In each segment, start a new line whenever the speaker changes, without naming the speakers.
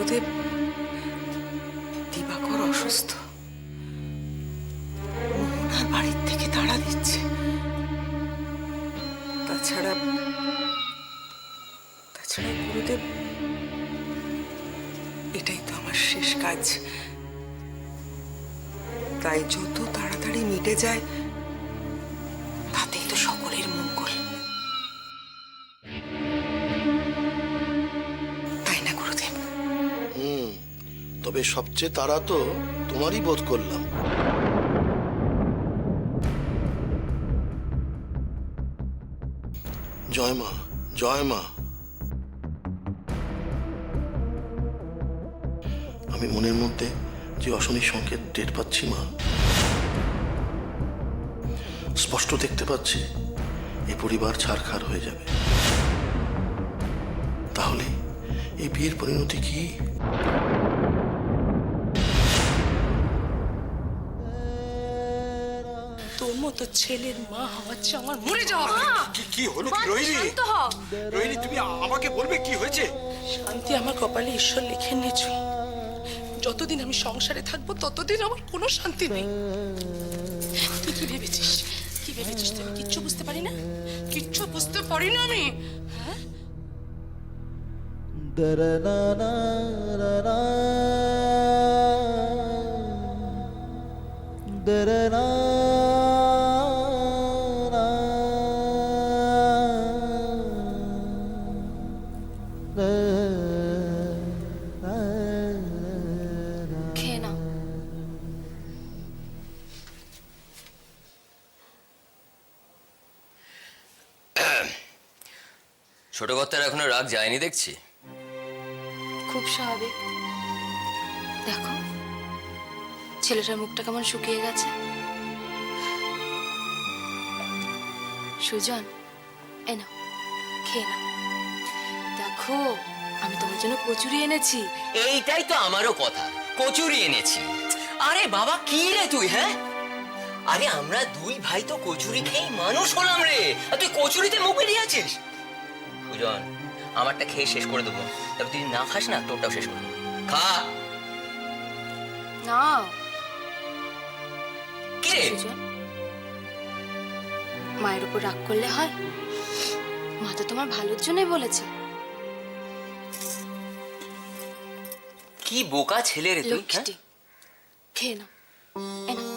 গুরুদেব, দিবাকর অসুস্থ, মোহনার বাড়ির থেকে তাড়া দিচ্ছে। তাছাড়া গুরুদেব, এটাই তো আমার শেষ কাজ। তাই যত তাড়াতাড়ি মিটে যায় তাতেই তো সকলের মঙ্গল, তাই না গুরুদেব?
তবে সবচেয়ে তাড়া তো তোমারই বোধ করলাম। জয় মা, জয় মা। আমি মনের মধ্যে যে অশনি সংকেত টের পাচ্ছি মা, স্পষ্ট দেখতে পাচ্ছি এই পরিবার ছারখার হয়ে যাবে। তাহলে এই বিয়ের পরিণতি কি?
তোর মতো ছেলের মা হওয়ার চেয়ে আমার মরে যাওয়া।
কি হলো কি রোহিণী? রোহিণী, তুমি আমাকে বলবে কি হয়েছে?
শান্তি আমার কপালে ঈশ্বর লিখে নিয়েছি। যতদিন আমি সংসারে থাকবো ততদিন আমার কোনো শান্তি নেই। তুই কি ভেবেছিস? কি ভেবেছিস তুই? কিচ্ছু বুঝতে পারি না, কিচ্ছু বুঝতে পারি না আমি।
খেয়ে নাও।
ছোট কর্তার এখনো রাগ যায়নি দেখছি।
খুব স্বাভাবিক। দেখো ছেলেটার মুখটা কেমন শুকিয়ে গেছে। সুজন, এ নাও, খেয়ে নাও। দেখো আমি তোমার জন্য কচুরি এনেছি।
এইটাই তো আমারও কথা, কচুরি এনেছি। আরে বাবা কি রে তুই, হ্যাঁ? আরে আমরা দুই ভাই তো কচুরি খেয়েই মানুষ হলাম রে, আর তুই কচুরিতে মুখ বেরিয়ে আছিস। সুজন, আমারটা খেয়ে শেষ করে দেবো, তবে তুই না খাস না তোরটাও শেষ করে দেবো। খা।
না
কি রে?
সুজন, মায়ের উপর রাগ করলে হয়? মা তো তোমার ভালোর জন্যই বলেছে।
কি বোকা ছেলে রে তুই, হ্যাঁ?
লক্ষ্মী, খেয়ে নাও। এ নাও।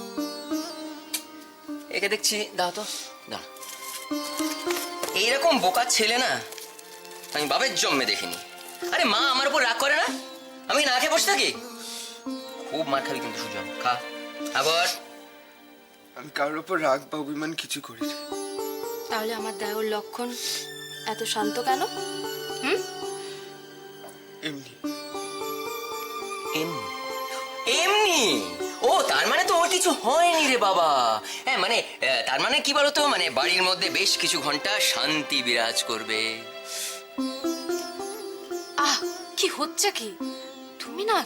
একে দেখছি, দাও তো, দাও। এইরকম বোকা ছেলে না আমি বাপের জন্মে দেখিনি। আরে মা আমার উপর রাগ করে না, আমি না খেয়ে বসে থাকি? খুব মার খাবি কিন্তু সুজন, খা আবার।
আমি কারোর উপর রাগ বা অভিমান কিছু করি না।
তাহলে আমার দেহর লক্ষণ এত শান্ত কেন?
এমনি
এমনি এমনি? ও তার মানে তো ওর কিছু হয়নি রে বাবা। হ্যাঁ মানে তার মানে কি বলতো, মানে বাড়ির মধ্যে বেশ কিছু ঘন্টা শান্তি বিরাজ করবে।
আহ, কি হচ্ছে কি? তুমি না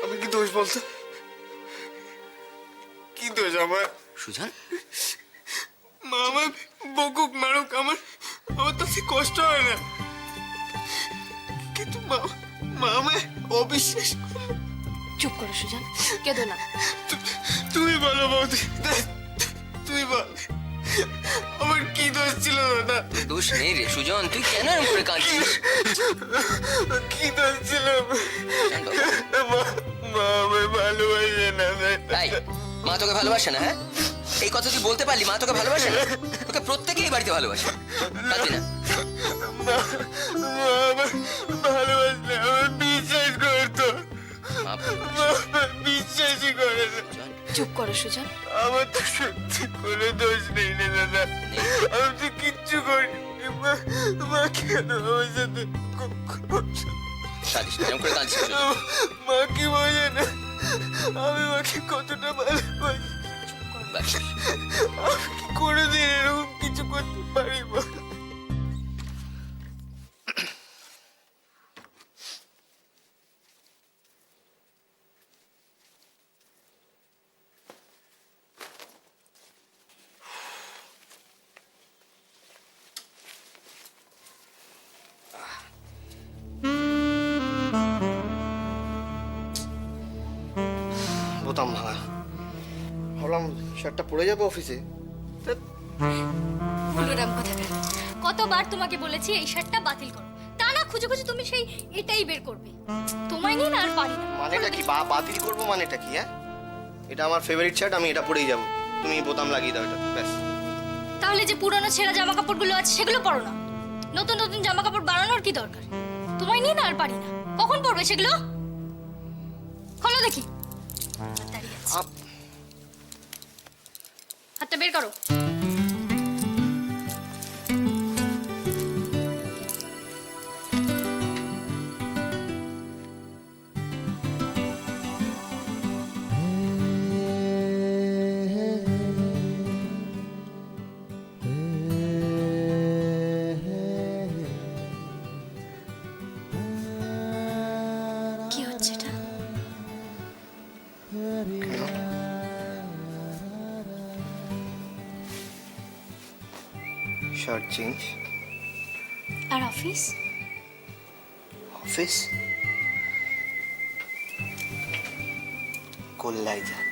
আমি কি দোষ বলতো? কি দোষ আমার?
সুজন,
মা আমার বকুক মারুক, আমার তাতে কষ্ট হয় না, কিন্তু মা আমায় অবিশ্বাস করে।
চুপ করো সুজন, কেঁদো না।
তুমি বলো বৌদি, তুমি বল, আমার কি দোষ ছিল দাদা?
দোষ নেই রে সুজন, তুই কেন এরকম করে কাঁদছিস?
কি দোষ ছিল? মা আমায় ভালোবাসে না।
তাই মা তোকে ভালোবাসে না? হ্যাঁ, এই কথা তুই বলতে পারলি? মা তোকে ভালোবাসে না? তোকে প্রত্যেকেই বাড়িতে ভালোবাসে, কাঁদবি না।
মা আমার ভালোবাসলে আমার বিশ্বাস করতো, বিশ্বাসই করে না।
চুপ করো সুজন।
আমার তো সত্যি কোনো দোষ নেই রে দাদা, আমি তো কিচ্ছু করিনি। মা কেন আমার সাথে
কাঁদিস না, এরকম করে কাঁদছিস সুজন।
মা কি বোঝে না আমি মাকে কতটা ভালোবাসি?
ব্যাস।
আমি কি কোনোদিন এরকম কিছু করতে পারি বল?
বোতাম ভাঙা। ভাবলাম শার্টটা পরে যাবে অফিসে। ধ্যাৎ,
ফুলরাম কোথাকার, কতবার তোমাকে বলেছি এই শার্টটা বাতিল করো, তা না খুঁজে খুঁজে তুমি সেই এটাই বের করবে। তোমায় নিয়ে না আর পারি না।
মানেটা কি? বাতিল করবো মানেটা কি? হ্যাঁ, এটা আমার ফেভারিট শার্ট, আমি এটা পরেই যাবো। তুমি বোতাম লাগিয়ে দাও এটা, ব্যাস।
তাহলে যে পুরনো ছেঁড়া জামা কাপড়গুলো আছে সেগুলো পরো না। নতুন নতুন জামা কাপড় বানানোর কি দরকার? তোমায় নিয়ে না আর পারি না। কখন পরবে সেগুলো? খোলো দেখি। দাঁড়িয়ে আছি। হাতটা বের করো। কি হচ্ছে এটা?
Shirt change.
আর অফিস?
অফিস কল্যায় যাক।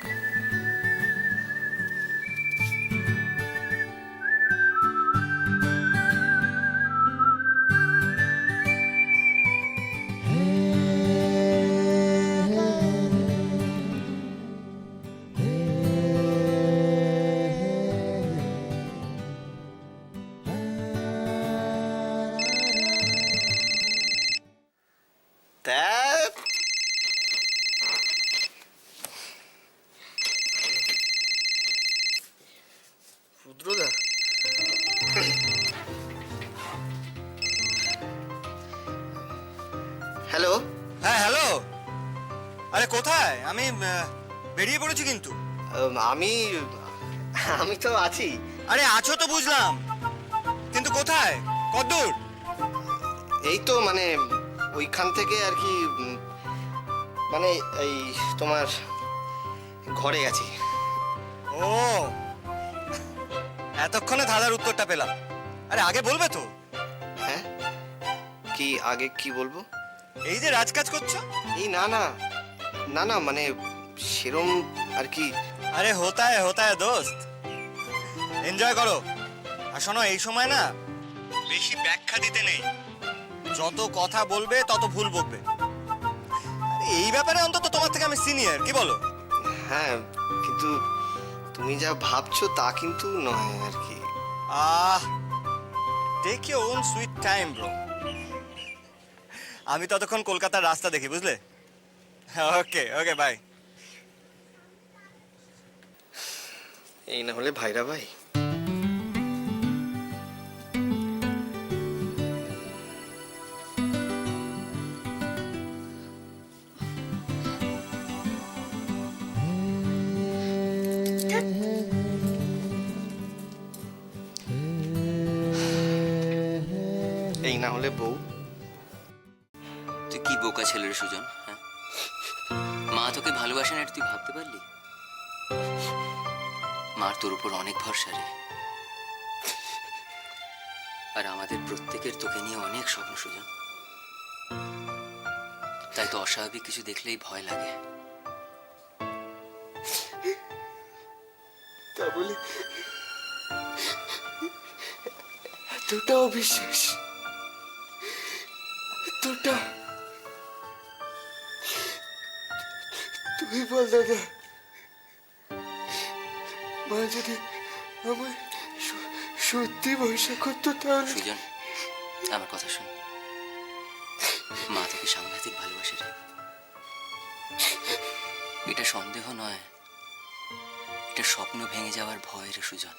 ধ্যাৎ, রুদ্রদা, হ্যালো।
হ্যাঁ হ্যালো। আরে কোথায়? আমি বেরিয়ে পড়েছি কিন্তু।
আমি আমি তো আছি।
আরে আছো তো বুঝলাম, কিন্তু কোথায়? কতদূর?
এই তো মানে ওইখান থেকে আর কি, মানে এই তোমার ঘরে গেছি।
ও, এতক্ষণে ধাঁধার উত্তরটা পেলাম। আরে আগে বলবে তো।
হ্যাঁ, কি আগে কি বলবো?
এই যে রাজকাজ করছো।
এই না না না না, মানে সেরম আর কি।
আরে হোতা হ্যায় দোস্ত, এনজয় করো। আর শোনো, এই সময় না বেশি ব্যাখ্যা দিতে নেই। যত কথা বলবে তত ভুল বকবে। আরে এই ব্যাপারে অন্তত তোমার থেকে আমি সিনিয়র, কি বলো?
হ্যাঁ, কিন্তু তুমি যা ভাবছো তা কিন্তু নয় আর কি।
Take your own sweet time bro. আমি ততক্ষণ কলকাতার রাস্তা দেখি, বুঝলে? Okay okay, bye.
এই না হলে ভাইরা ভাই। এই না হলে বউ।
তুই কি বোকা ছেলে রে সুজন, হ্যাঁ? মা তোকে ভালোবাসে না, এটা তুই ভাবতে পারলি? মার তোর উপর অনেক ভরসা রে। আর আমাদের প্রত্যেকের তোকে নিয়ে অনেক স্বপ্ন সুজন। তাই তো অস্বাভাবিক কিছু দেখলেই ভয় লাগে।
তা বলে এতটা অবিশ্বাস, এতটা? তুই বল দাদা, মা যদি আমার সত্যি ভরসা করতো তাহলে?
সুজন, আমার কথা শোন। মা তোকে সাংঘাতিক ভালোবাসে রে। এটা সন্দেহ নয়, এটা স্বপ্ন ভেঙে যাওয়ার ভয় রে সুজন।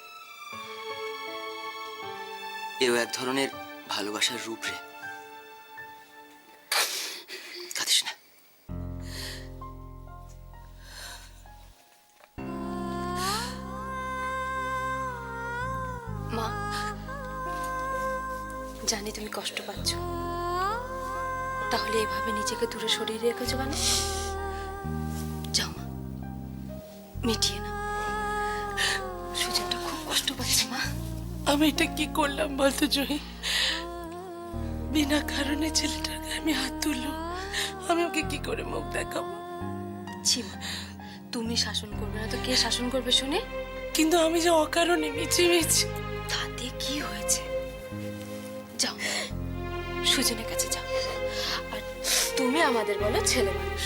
এও এক ধরনের ভালোবাসার রূপ রে। কাঁদিস না।
মা, জানি তুমি কষ্ট পাচ্ছ, তাহলে এভাবে নিজেকে দূরে সরিয়ে রেখেছো কেন? যাও মা, মিটিয়ে নাও। সুজনটা খুব কষ্ট পাচ্ছে মা।
আমি এটা কি করলাম বলতো জহি? বিনা কারণে ছেলেটাকে আমি হাত তুললাম। আমি ওকে কি করে মুখ দেখাবো?
ছি মা, তুমি শাসন করবে না তো কে শাসন করবে শুনে?
কিন্তু আমি যে অকারণে মিছিমিছি।
তাতে কি হয়েছে? যাও সুজনের কাছে যাও। আর তুমি আমাদের বলো ছেলে মানুষ,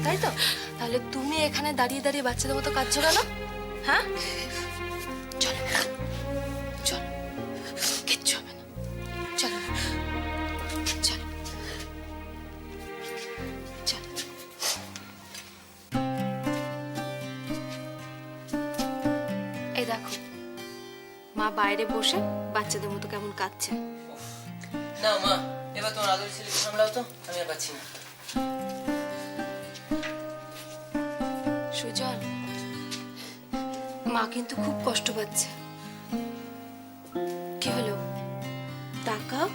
তাই তো? তাহলে তুমি এখানে দাঁড়িয়ে দাঁড়িয়ে বাচ্চাদের মতো কাঁদছো কেন? হ্যাঁ, চলো চলো, কিচ্ছু হবে না, চলো চলো চলো। এই দেখো মা বাইরে বসে বাচ্চাদের মতো কেমন কাঁদছে।
না মা, এবার তোমার আদর ছেলে সামলাও তো, আমি আর পাচ্ছি না।
সুজন, মা কিন্তু খুব কষ্ট পাচ্ছে। কি হলো? তাকাও।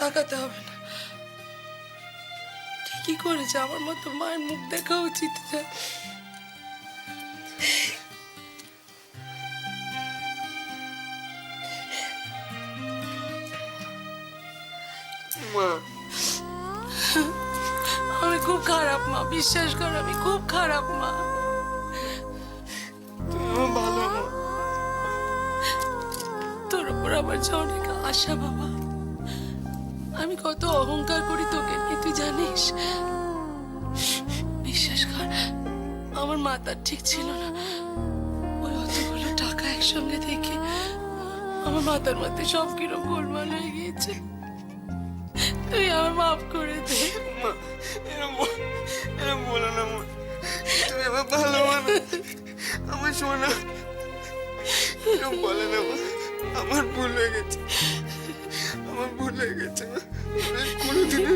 তাকাতে হবে না, ঠিকই করেছে, আমার মতো মায়ের মুখ দেখা উচিত না।
মা
আমি খুব খারাপ মা, বিশ্বাস কর আমি খুব খারাপ মা।
তুমি আমার ভালো মা।
তোর উপর আমার যে অনেক আশা বাবা, আমি কত অহংকার করি তোকে নিয়ে তুই জানিস। বিশ্বাস কর আমার মাথা ঠিক ছিল না, ওই অতগুলো টাকা একসঙ্গে দেখে আমার মাথার মধ্যে সব কিরকম গোলমাল হয়ে গিয়েছে। তুই আমার মাফ করে দে
মা এরম বলো না মা, তুমি আমার ভালো মানুষ, আমার সোনা। এরম বলে না মা, আমার ভুল হয়ে গেছে, আমার ভুল হয়ে গেছে মা। আমি কোনোদিনও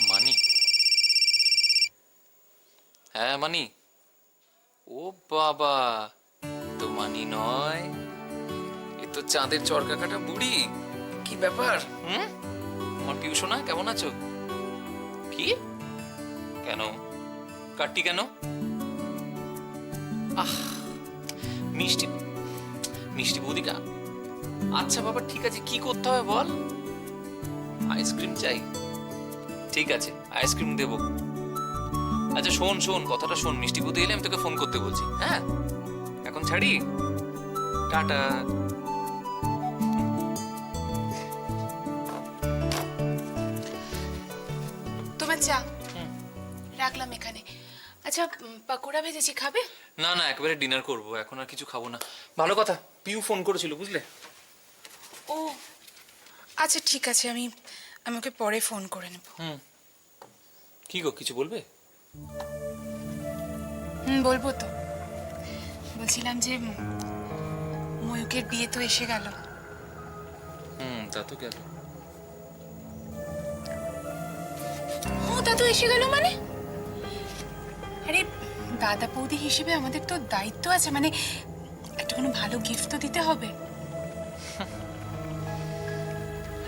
মানি? হ্যাঁ মানি। ও বাবা, তো মানি নয়, এ তো চাঁদের চরকা কাটা বুড়ি। কি ব্যাপার? আমার পিউ সোনা, কেমন আছো? কি কেন কাটটি কেন? আহ, মিষ্টি মিষ্টি বৌদিকা। আচ্ছা বাবা ঠিক আছে, কি করতে হবে বল? আইসক্রিম চাই, ঠিক আছে আইসক্রিম দেবো। আচ্ছা শোন শোন, কথাটা শোন, মিষ্টি বৌদি এলে আমি তোকে ফোন করতে বলছি। হ্যাঁ এখন ছাড়ি, টাটা।
তোমার চা রাখলাম এখানে। আচ্ছা পাকোড়া ভেজেছি, খাবে?
না না, একেবারে ডিনার করবো, এখন আর কিছু খাবো না। ভালো কথা, পিউ ফোন করেছিল বুঝলে।
ও আচ্ছা ঠিক আছে, আমি ওকে পরে ফোন করে নেব।
কি গো, কিছু বলবে?
বলবো তো, বলছিলাম যে ময়ূকের বিয়ে তো এসে গেল।
তা তো গেল।
ও তা তো এসে গেল মানে? আরে দাদা বৌদি হিসেবে আমাদের তো দায়িত্ব আছে, মানে একটা কোনো ভালো গিফট তো দিতে হবে।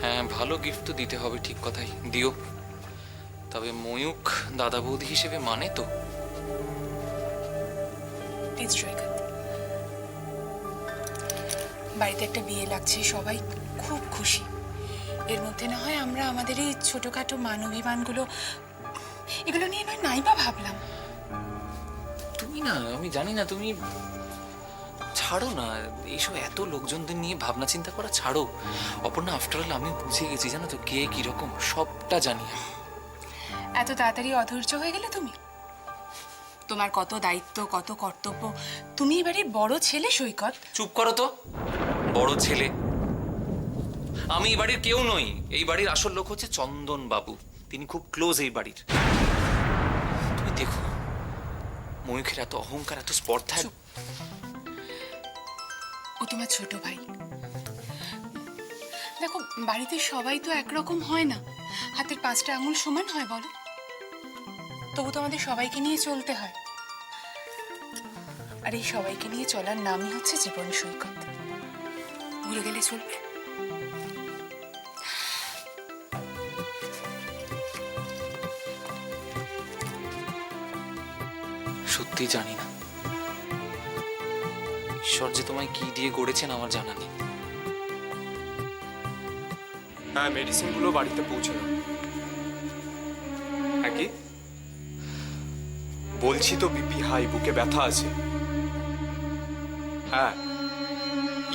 হ্যাঁ ভালো গিফট তো দিতে হবে, ঠিক কথাই, দিও। তবে ময়ূক দাদা বৌদি হিসেবে মানে তো?
প্লিজ সৈকত, বাড়িতে একটা বিয়ে লাগছে, সবাই খুব খুশি। এর মধ্যে না হয় আমরা আমাদের এই ছোটখাটো মান অভিমানগুলো এগুলো নিয়ে নয় নাই বা ভাবলাম।
তুমি না, আমি জানি না, তুমি ছাড়ো না এইসব, এত লোকজনদের নিয়ে ভাবনা চিন্তা করা ছাড়ো। অপর্ণা আফটারঅল আমি বুঝে গেছি জানো তো, কে কিরকম সবটা জানি।
এত তাড়াতাড়ি অধৈর্য হয়ে গেলে তুমি? তোমার কত দায়িত্ব, কত কর্তব্য। তুমি এবারে বড় ছেলে সৈকত।
চুপ করো তো, বড় ছেলে? আমি এই বাড়ির কেউ নই, এই বাড়ির আসল লোক হচ্ছে চন্দন বাবু, তিনি খুব ক্লোজ এই বাড়ির। তুমি দেখো ময়ূখের এত অহংকার, এত স্পর্ধা।
ও তোমার ছোট ভাই। দেখো বাড়িতে সবাই তো একরকম হয় না, হাতের 5টা আঙুল সমান হয় বলো? তবু তো আমাদের সবাইকে নিয়ে চলতে হয়, আর এই সবাইকে নিয়ে চলার নামই হচ্ছে জীবন সৈকত। ভুলে গেলে চলবে?
সত্যি জানি না ঈশ্বর যে তোমায় কি দিয়ে গড়েছেন আমার জানা নেই।
হ্যাঁ, মেডিসিনগুলো বাড়িতে পৌঁছে দাও। হ্যাঁ কি বলছি তো, বিপি হাই, বুকে ব্যথা আছে। হ্যাঁ,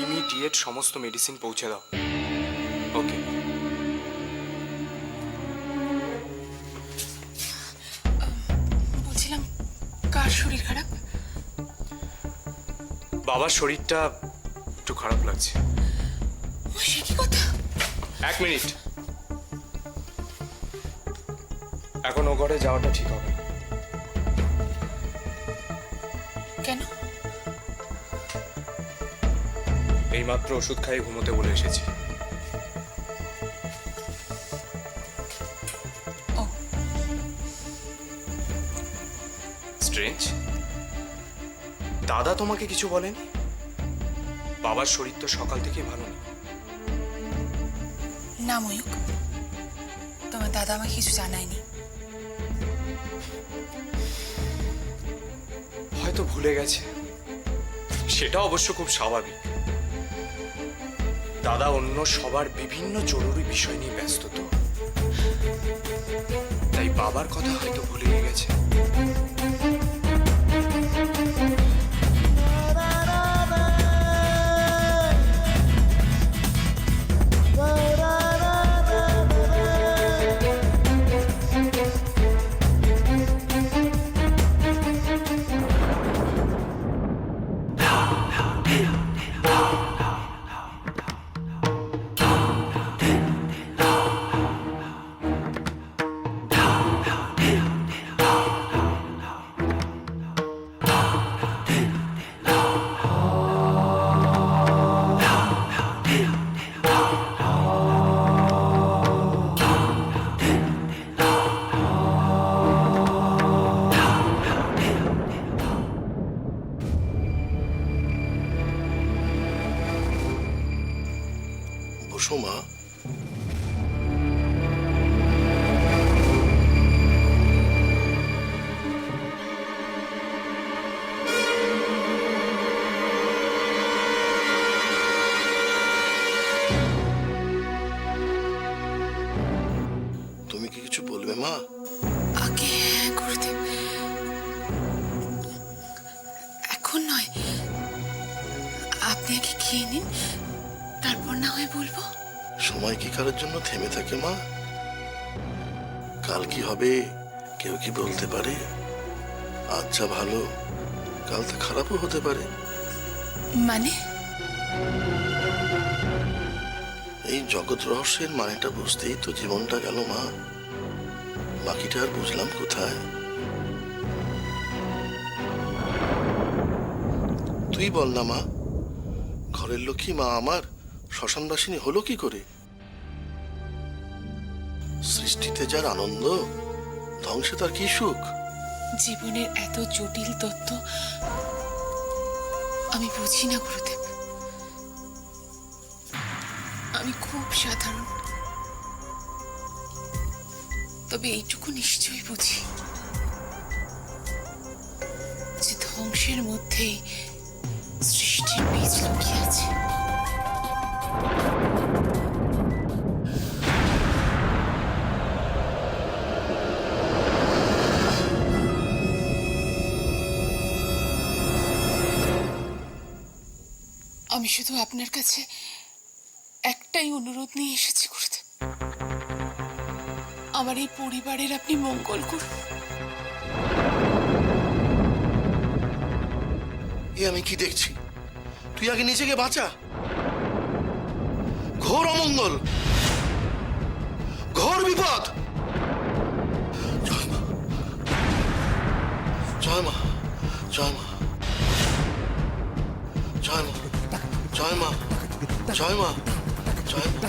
ইমিডিয়েট সমস্ত মেডিসিন পৌঁছে দাও। ওকে।
বলছিলাম, কার শরীর খারাপ?
বাবার শরীরটা একটু খারাপ লাগছে।
সে কি কথা?
1 মিনিট। এখন ও ঘরে যাওয়াটা ঠিক হবে না।
কেন?
এইমাত্র ওষুধ খাইয়ে ঘুমোতে বলে এসেছি।
ও।
স্ট্রেঞ্জ, দাদা তোমাকে কিছু বলেন? বাবার শরীর তো সকাল থেকেই ভালো নেই।
না ময়ূক, তোমার দাদা আমাকে কিছু জানায়নি।
হয়তো ভুলে গেছে, সেটা অবশ্য খুব স্বাভাবিক। দাদা অন্য সবার বিভিন্ন জরুরি বিষয় নিয়ে ব্যস্ত, তো তাই বাবার কথা হয়তো ভুলে গেছে।
বসো মা। তুমি কি কিছু বলবে মা?
আগে গুরুদেব, এখন নয়, আপনি আগে খেয়ে নিন, তারপর না হয় বলবো।
সময় কি কারোর জন্য থেমে থাকে মা? কাল কি হবে কেউ কি বলতে পারে? আজ যা ভালো, কাল তা খারাপও হতে পারে।
মানে?
এই জগৎ রহস্যের মানেটা বুঝতেই তো জীবনটা গেল মা। বাকিটা আর বুঝলাম কোথায়? তুই বল না মা, ঘরের লক্ষ্মী মা আমার শ্মশানবাসিনী হলো কি করে? সৃষ্টিতে যার আনন্দ, ধ্বংসে তার কি সুখ?
জীবনের এত জটিল তত্ত্ব আমি বুঝি না গুরুদেব। আমি খুব সাধারণ, তবে এইটুকু নিশ্চয়ই বুঝি যে ধ্বংসের মধ্যেই সৃষ্টির বীজ লুকিয়ে আছে। আমি শুধু আপনার কাছে একটাই অনুরোধ নিয়ে এসেছি গুরুদেব, আমার এই পরিবারের আপনি মঙ্গল করুন।
এ আমি কি দেখছি? তুই আগে নিজেকে বাঁচা। ঘোর অমঙ্গল, ঘোর বিপদ। জয় মা, জয় মা, জয় মা, জয় মা, জয় মা, জয় মা, জয় মা।